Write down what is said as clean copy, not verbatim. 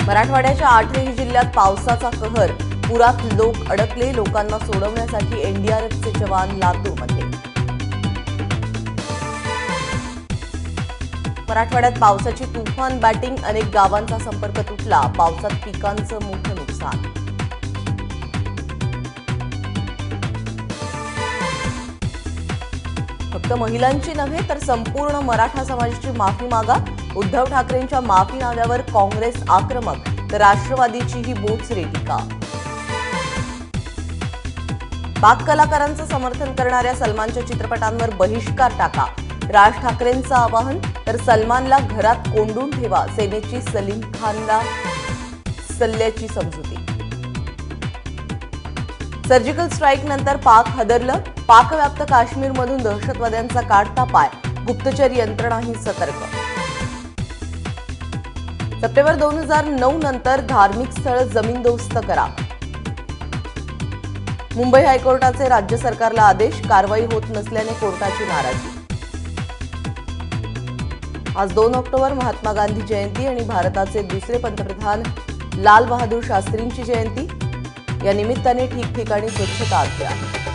मराठवाड्याच्या 8ही जिल्ह्यात पावसाचा कहर, पुरात लोक अडकले, लोकांना सोडवण्यासाठी एनडीआरएफचे जवान लातूरमध्ये। मराठवाड्यात पावसाची तुफान बॅटिंग, अनेक गावांचा संपर्क तुटला, पावसात पिकांचं मोठं नुकसान। फक्त महिलांची नव्हे तर संपूर्ण मराठा समाजाची माफी मागा, उद्धव ठाकरेंच्या माफीनाम्यावर काँग्रेस आक्रमक, तर राष्ट्रवादीचीही बोचरी टीका। पाक कलाकारांचं समर्थन करणाऱ्या सलमानच्या चित्रपटांवर बहिष्कार टाका, राज ठाकरेंचं आवाहन, तर सलमानला घरात कोंडून ठेवा, सेनेची सलीम खानला सल्ल्याची समजुती। सर्जिकल स्ट्राईक नंतर पाक हादरलं, पाकव्याप्त काश्मीरमधून दहशतवाद्यांचा काढता पाय, गुप्तचर यंत्रणाही सतर्क। सप्टेंबर 2009 नंतर धार्मिक स्थळ जमीनदोस्त करा, मुंबई हायकोर्टाचे राज्य सरकारला आदेश, कारवाई होत नसल्याने कोर्टाची नाराजी। आज 2 ऑक्टोबर महात्मा गांधी जयंती आणि भारताचे दुसरे पंतप्रधान लाल बहादूर शास्त्रींची जयंती। या निमित्ताने ठिकठिकाणी स्वच्छता अभियान।